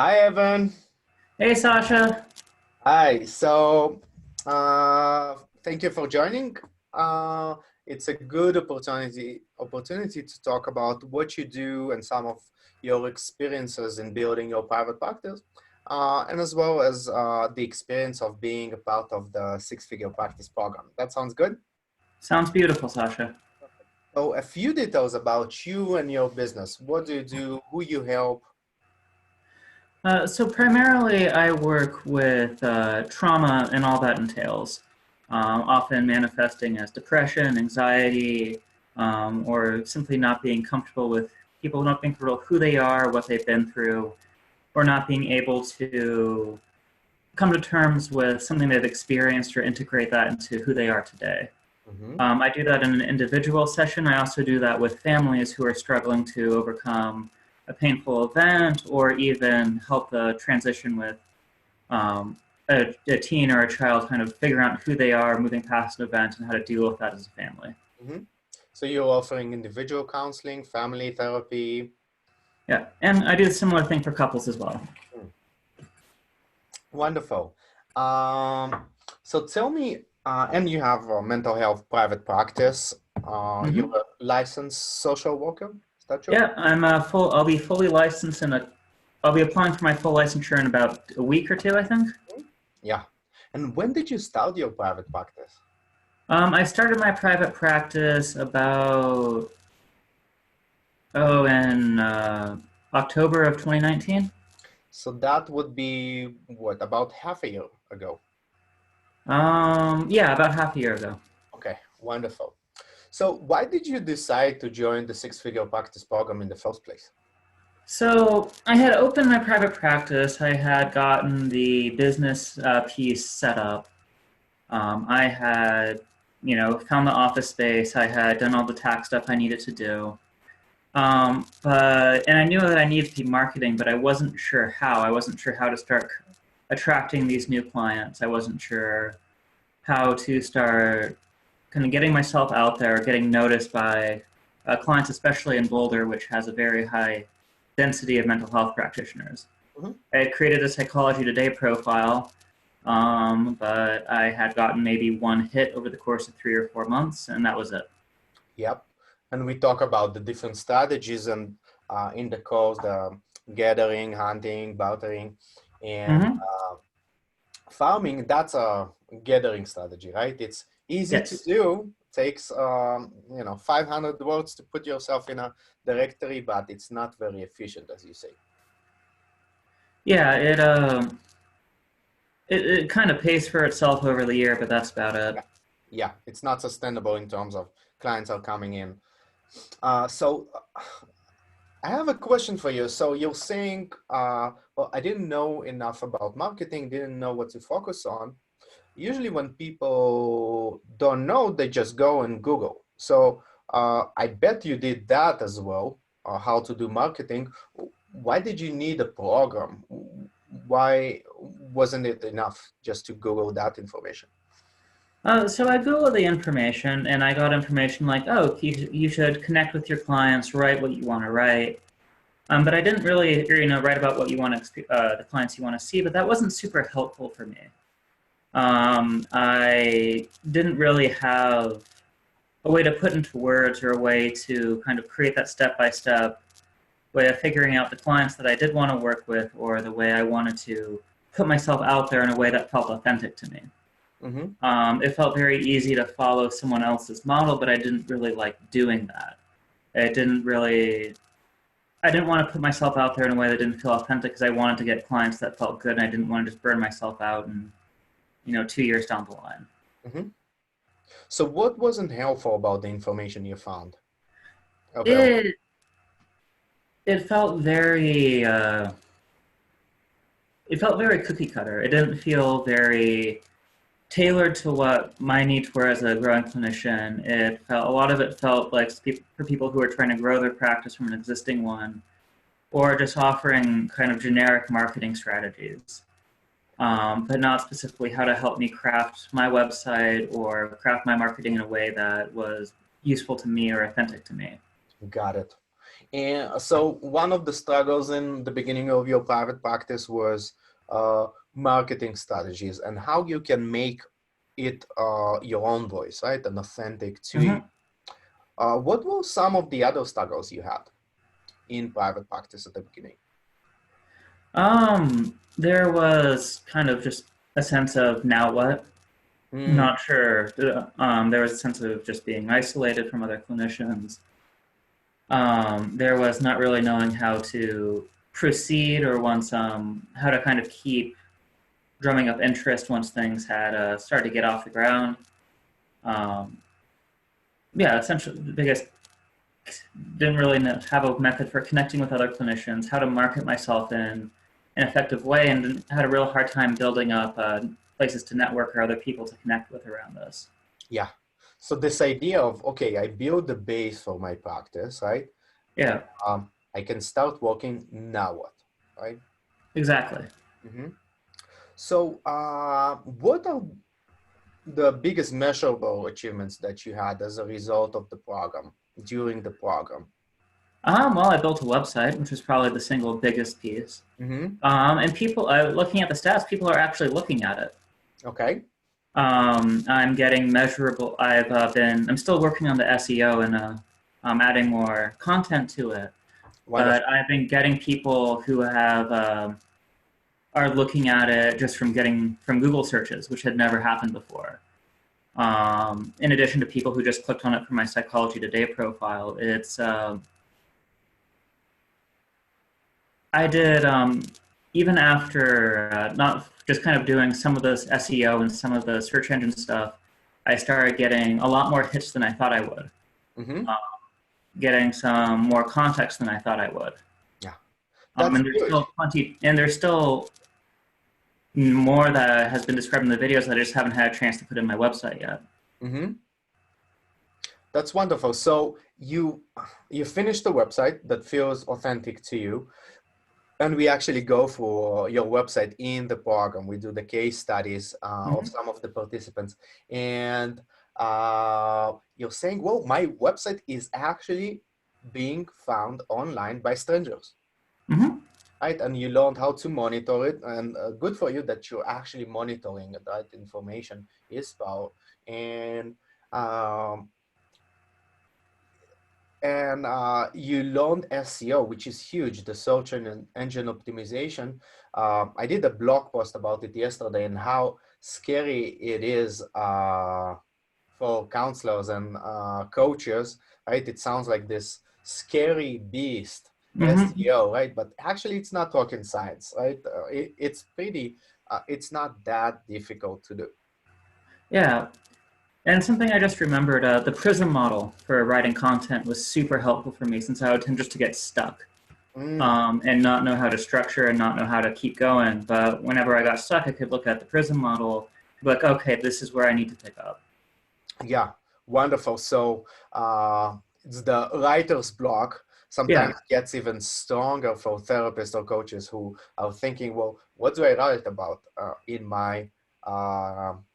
Hi, Evan. Hey Sasha. Hi. Thank you for joining. Uh, it's a good opportunity to talk about what you do and some of your experiences in building your private practice, and as well as the experience of being a part of the six-figure practice program. That sounds good. Sounds beautiful, Sasha. So, a few details about you and your business. What do you do? Who you help? So primarily I work with trauma and all that entails, often manifesting as depression, anxiety, or simply not being comfortable with people not being comfortable with who they are, what they've been through, or not being able to come to terms with something they've experienced or integrate that into who they are today. Mm-hmm. I do that in an individual session. I also do that with families who are struggling to overcome a painful event or even help the transition with um, a teen or a child kind of figuring out who they are, moving past an event, and how to deal with that as a family. Mm-hmm. So you're offering individual counseling, family therapy. Yeah, and I do a similar thing for couples as well. Hmm. Wonderful. Um, so tell me, and you have a mental health private practice. You're Hmm. a licensed social worker. Is that true? Yeah, I'll be fully licensed in a. I'll be applying for my full licensure in about a week or two, I think. Mhm. Yeah. And when did you start your private practice? I started my private practice about in October of 2019. So that would be what, about half a year ago. Yeah, about half a year ago. Okay, wonderful. So why did you decide to join the six-figure practice program in the first place? So I had opened my private practice. I had gotten the business piece set up. I had, found the office space. I had done all the tax stuff I needed to do. And I knew that I needed to be marketing, but I wasn't sure how. I wasn't sure how to start attracting these new clients. I wasn't sure how to start kind of getting myself out there, getting noticed by clients, especially in Boulder, which has a very high density of mental health practitioners. Mhm. I had created a Psychology Today profile, but I had gotten maybe one hit over the course of 3 or 4 months, and that was it. Yep. And we talk about the different strategies and in the course, the gathering, hunting, bartering, and Mm-hmm. farming. That's a gathering strategy, right? It's easy to Yes. do. Takes 500 words to put yourself in a directory, but it's not very efficient, as you say. Yeah, it kind of pays for itself over the year, but that's about it. Yeah, yeah, it's not sustainable in terms of clients are coming in. So I have a question for you. So you're saying, well, I didn't know enough about marketing, didn't know what to focus on. Usually when people don't know, they just go and Google. So I bet you did that as well, how to do marketing. Why did you need a program? Why wasn't it enough just to Google that information? So I Googled the information, and I got information like, oh, you should connect with your clients, write what you want to write. But I didn't really, write about what you want to, the clients you want to see. But that wasn't super helpful for me. I didn't really have a way to put into words or a way to kind of create that step-by-step way of figuring out the clients that I did want to work with, or the way I wanted to put myself out there in a way that felt authentic to me. Hmm. It felt very easy to follow someone else's model, but I didn't really like doing that. It didn't really, I didn't want to put myself out there in a way that didn't feel authentic because I wanted to get clients that felt good, and I didn't want to just burn myself out and, 2 years down the line. Hmm. So what wasn't helpful about the information you found available? It it felt very it felt very cookie cutter. It didn't feel very tailored to what my needs were as a growing clinician. It felt a lot of it felt like for people who are trying to grow their practice from an existing one, or just offering kind of generic marketing strategies, but not specifically how to help me craft my website or craft my marketing in a way that was useful to me or authentic to me. Got it. And so one of the struggles in the beginning of your private practice was marketing strategies and how you can make it your own voice, right? And authentic to you. Mhm. What were some of the other struggles you had in private practice at the beginning? There was kind of just a sense of now what? Mm, Not sure. There was a sense of just being isolated from other clinicians. There was not really knowing how to proceed or once how to kind of keep drumming up interest once things had started to get off the ground. Um, yeah, essentially, the biggest didn't really have a method for connecting with other clinicians, how to market myself in an effective way, and had a real hard time building up places to network or other people to connect with around this. yeah. So this idea of, okay, I build the base for my practice, right? Yeah, I can start working, now what, right? exactly. Hmm. So what are the biggest measurable achievements that you had as a result of the program, during the program? Well, I built a website, which was probably the single biggest piece. Hmm. And people, looking at the stats, people are actually looking at it. Okay. I'm getting measurable. I'm still working on the SEO and adding more content to it. But Wonderful. I've been getting people who are looking at it just from getting from Google searches, which had never happened before. In addition to people who just clicked on it from my Psychology Today profile, I did even after not just kind of doing some of this SEO and some of the search engine stuff. I started getting a lot more hits than I thought I would. Hmm. Uh, Getting some more context than I thought I would. Yeah, that's And there's huge. still plenty, and there's still more that has been described in the videos that I just haven't had a chance to put in my website yet. Hmm. That's wonderful. So you finished the website that feels authentic to you. And we actually go for your website in the program. We do the case studies of Mm-hmm. some of the participants. And you're saying, well, my website is actually being found online by strangers, Mm-hmm. right? And you learned how to monitor it. And good for you that you're actually monitoring that information is power. And um, you learned SEO, which is huge, the search engine optimization. I did a blog post about it yesterday and how scary it is for counselors and coaches, right? It sounds like this scary beast, Mm-hmm. SEO, right? But actually, it's not rocket science, right? It's not that difficult to do. Yeah, and something I just remembered, the Prism model for writing content was super helpful for me since I would tend just to get stuck Mm, and not know how to structure and not know how to keep going. But whenever I got stuck, I could look at the Prism model, be like, okay, this is where I need to pick up. yeah, wonderful. So it's the writer's block. Sometimes Yeah. gets even stronger for therapists or coaches who are thinking, well, what do I write about in my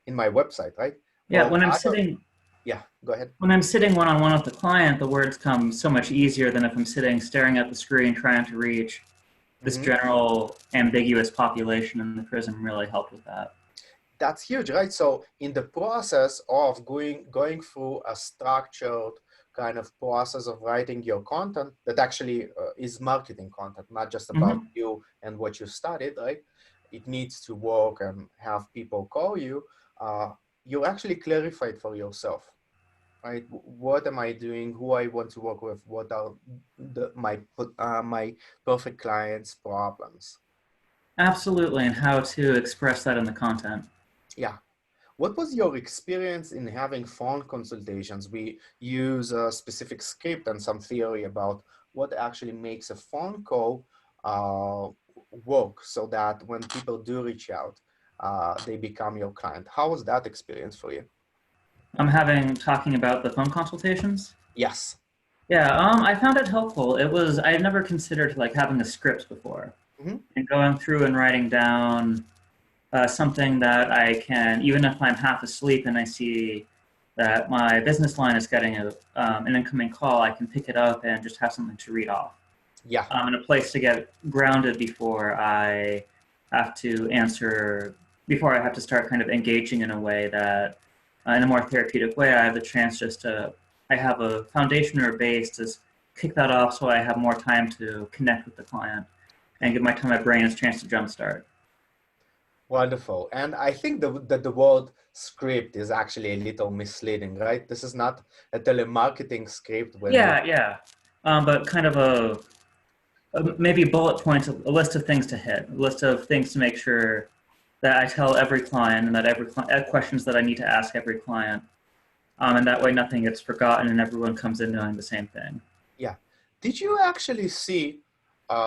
website, right? Yeah, Well, other, yeah, go ahead. when I'm sitting one-on-one with the client, the words come so much easier than if I'm sitting staring at the screen trying to reach this Hmm. general ambiguous population, and the Prism really helped with that. That's huge, right? So in the process of going through a structured kind of process of writing your content that actually is marketing content, not just about Mm-hmm. you and what you studied, right? It needs to work and have people call you. Uh, you actually clarified for yourself, right? What am I doing? Who I want to work with? What are my perfect clients' problems? Absolutely, and how to express that in the content. Yeah. What was your experience in having phone consultations? We use a specific script and some theory about what actually makes a phone call uh, work so that when people do reach out, they become your client. How was that experience for you? I'm talking about the phone consultations. Yes. Yeah, I found it helpful. I had never considered like having a script before Hmm. and going through and writing down something that I can, even if I'm half asleep and I see that my business line is getting an incoming call, I can pick it up and just have something to read off. Yeah. And a place to get grounded before I have to answer, before I have to start kind of engaging in a way that, in a more therapeutic way, I have the chance just to, I have a foundation or a base to kick that off so I have more time to connect with the client and give my brain a chance to jumpstart. Wonderful. And I think that the word script is actually a little misleading, right? This is not a telemarketing script when you, Yeah, yeah. But kind of maybe bullet points, a list of things to hit, a list of things to make sure that I tell every client and that every questions that I need to ask every client. And that way nothing gets forgotten and everyone comes in knowing the same thing. yeah. Did you actually see,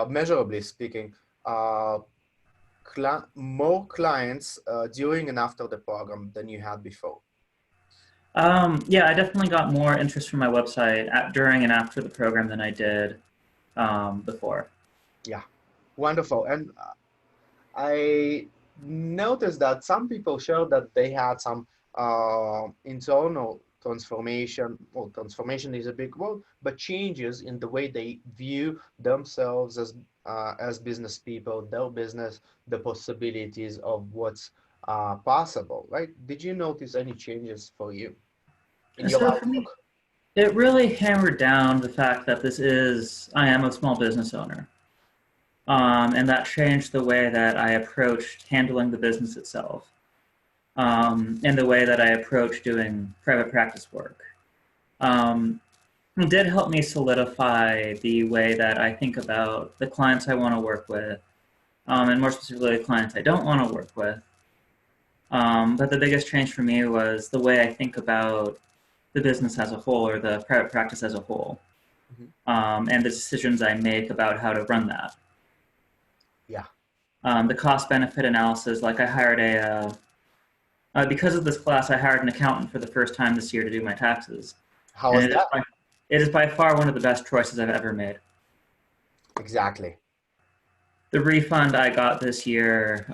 measurably speaking, more clients during and after the program than you had before? Yeah, I definitely got more interest from my website during and after the program than I did before. Yeah, wonderful. And I noticed that some people showed that they had some internal transformation. Well, transformation is a big word, but changes in the way they view themselves as business people, their business, the possibilities of what's possible. Right? Did you notice any changes for you in your So for me, outlook? it really hammered down the fact that I am a small business owner. And that changed the way that I approached handling the business itself, and the way that I approach doing private practice work. Um, it did help me solidify the way that I think about the clients I want to work with, and more specifically, the clients I don't want to work with. But the biggest change for me was the way I think about the business as a whole or the private practice as a whole, Mhm. and the decisions I make about how to run that. Yeah. The cost benefit analysis, like I hired because of this class, I hired an accountant for the first time this year to do my taxes. How And was that? it is by far one of the best choices I've ever made. Exactly. The refund I got this year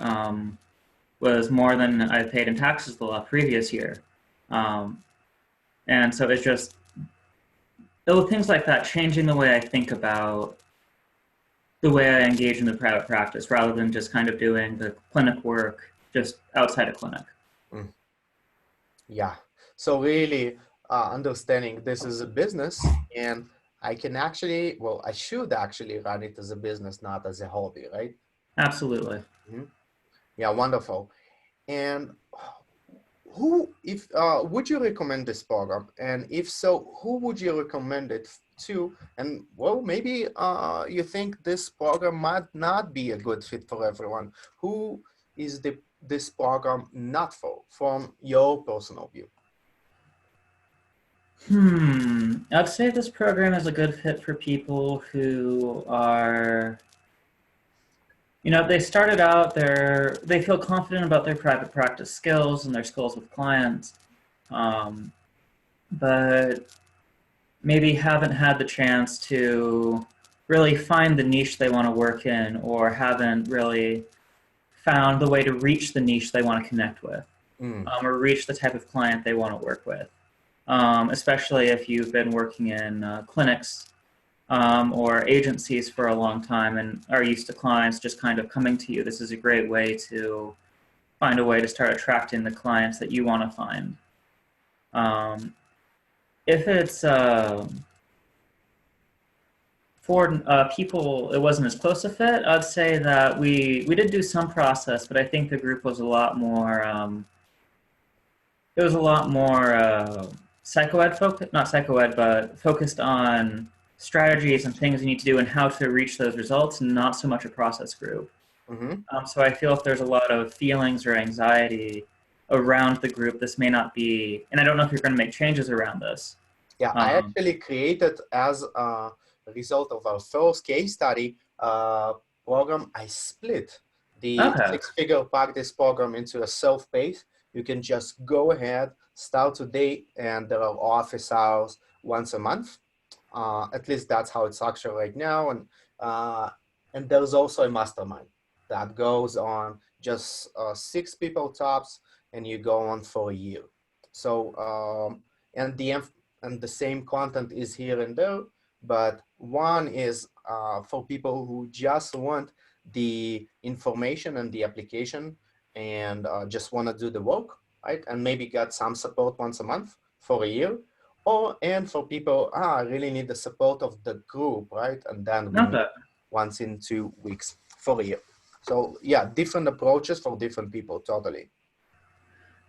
was more than I paid in taxes the previous year. Um, and so it's just things like that, changing the way I think about the way I engage in the private practice rather than just kind of doing the clinic work just outside of clinic. Mm. Yeah. So really understanding this is a business and I can actually, well, I should actually run it as a business, not as a hobby, right? Absolutely. Mhm. Yeah, wonderful. And if would you recommend this program? And if so, who would you recommend it to? And well, maybe you think this program might not be a good fit for everyone. Who is this program not for, from your personal view? I'd say this program is a good fit for people who are, they started out they feel confident about their private practice skills and their skills with clients, um, but maybe haven't had the chance to really find the niche they want to work in or haven't really found the way to reach the niche they want to connect with, Mm. or reach the type of client they want to work with. Especially if you've been working in clinics or agencies for a long time and are used to clients just kind of coming to you. This is a great way to find a way to start attracting the clients that you want to find. Um, if it's for people, it wasn't as close a fit. I'd say that we did do some process, but I think the group was a lot more. It was a lot more psychoed focused, not psychoed, but focused on strategies and things you need to do and how to reach those results, and not so much a process group. Hmm. So I feel if there's a lot of feelings or anxiety around the group, this may not be, and I don't know if you're going to make changes around this. Yeah, I Um, actually created as a result of our first case study program, I split the okay. six-figure practice program into a self-paced. You can just go ahead, start today, and there are office hours once a month. At least that's how it's structured right now. Uh, and there's also a mastermind that goes on just 6 people tops, and you go on for a year. So and and the same content is here and there, but one is for people who just want the information and the application and just want to do the work, right? And maybe get some support once a month for a year. Or, and for people, I really need the support of the group, right? And then we Not meet bad. once in 2 weeks for a year. So yeah, different approaches for different people, totally.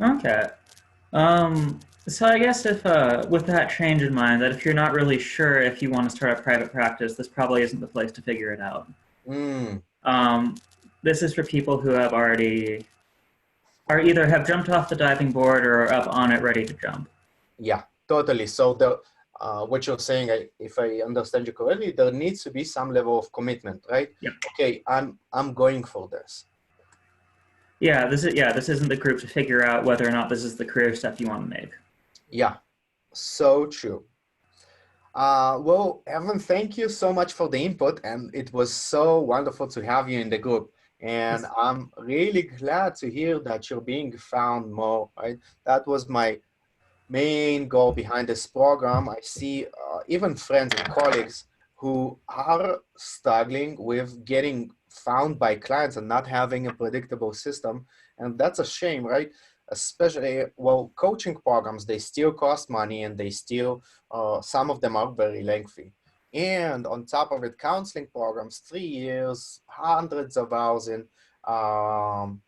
Okay. So I guess if, with that change in mind, that if you're not really sure if you want to start a private practice, this probably isn't the place to figure it out. Mm, Um, this is for people who have already, or either have jumped off the diving board or are up on it ready to jump. yeah, totally. So the what you're saying, if I understand you correctly, there needs to be some level of commitment, right? Yep. Okay, I'm going for this. Yeah, this isn't the group to figure out whether or not this is the career step you want to make. Yeah, so true. Well, Evan, thank you so much for the input, and it was so wonderful to have you in the group. And Yes. I'm really glad to hear that you're being found more, right? That was my main goal behind this program. I see even friends and colleagues who are struggling with getting found by clients and not having a predictable system. And that's a shame, right? Especially, well, coaching programs, they still cost money and they still, some of them are very lengthy. And on top of it, counseling programs, 3 years, hundreds of hours um,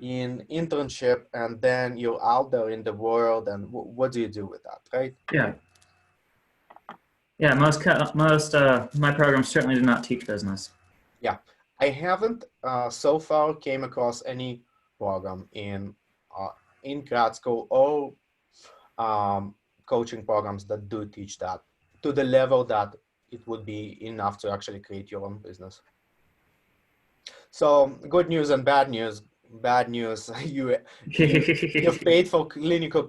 in internship, and then you're out there in the world, and what do you do with that, right? Yeah. Yeah, my programs certainly do not teach business. Yeah, I haven't so far came across any program uh, in grad school or coaching programs that do teach that to the level that it would be enough to actually create your own business. So good news and bad news. Bad news, you've paid for clinical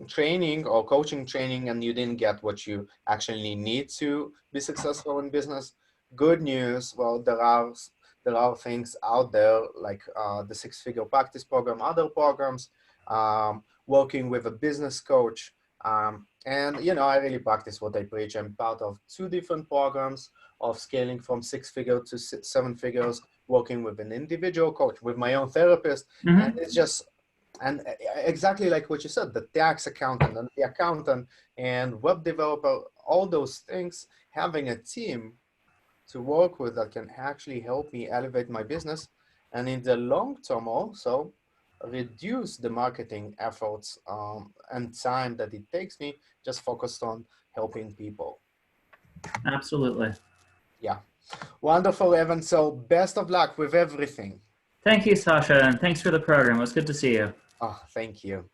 training or coaching training, and you didn't get what you actually need to be successful in business. Good news, well, there are things out there like the six-figure practice program, other programs, working with a business coach. And I really practice what I preach. I'm part of 2 different programs of scaling from 6 figure to 7 figures, working with an individual coach, with my own therapist. And Mhm. it's just, and exactly like what you said, the tax accountant and the accountant and web developer, all those things, having a team to work with that can actually help me elevate my business. And in the long term also, reduce the marketing efforts and time that it takes me, just focused on helping people. Absolutely. Yeah. Wonderful, Evan. So best of luck with everything. Thank you, Sasha, and thanks for the program. It was good to see you. Oh, thank you.